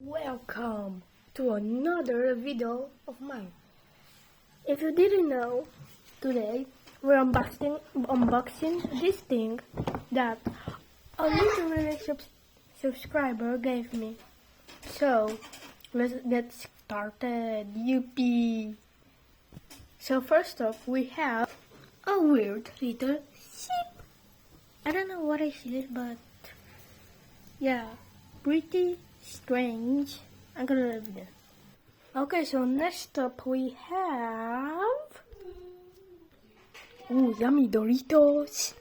Welcome to another video of mine. If you didn't know, today we're unboxing this thing that a literally subscriber gave me. So let's get started. Yippee! So first off, we have a weird little sheep. I don't know what is it, but yeah, pretty strange. I'm gonna leave it. Okay, so next up we have yummy Doritos.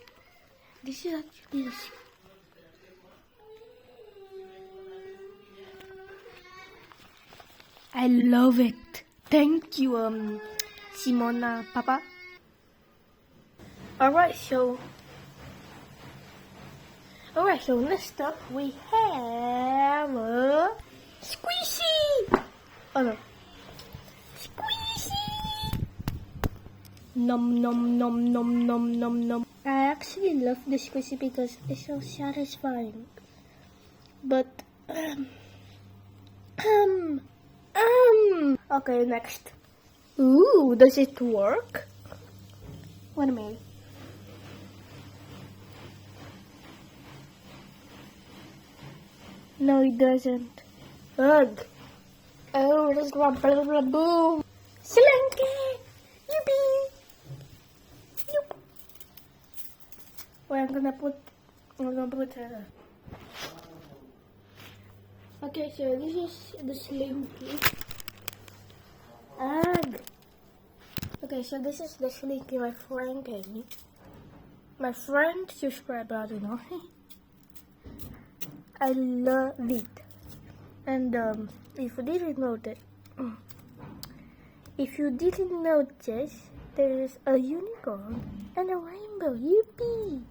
This is actually I love it. Thank you, Simona Papa. Alright, so next up we have a squishy. Oh no. Squishy. Nom nom nom nom nom nom nom. I actually love the squishy because it's so satisfying. But okay, next. Ooh, does it work? Wait a minute. No, it doesn't. Ugh. Oh, let's go blah blah boom. Slinky! Yippee! Nope. Well, I'm gonna put Okay, so this is the Slinky. Ugh. Okay, so this is the Slinky my friend gave me. My friend subscribed, I don't know. I love it. And if you didn't notice, there's a unicorn and a rainbow. Yippee!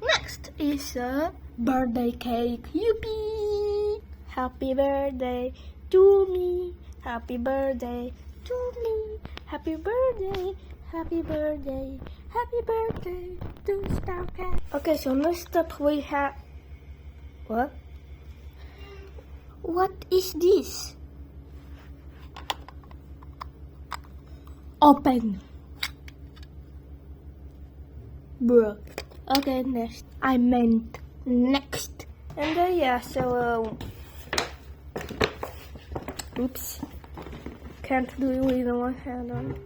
Next is a birthday cake. Yippee! Happy birthday to me. Happy birthday to me. Happy birthday. Happy birthday. Happy birthday to Star Cat. Okay, so next up we have what? What is this? Open. Bruh. Okay, next. I meant next. And yeah, so oops. Can't do it with one hand on.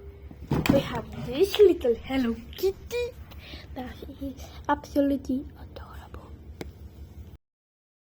We have this little Hello Kitty that is absolutely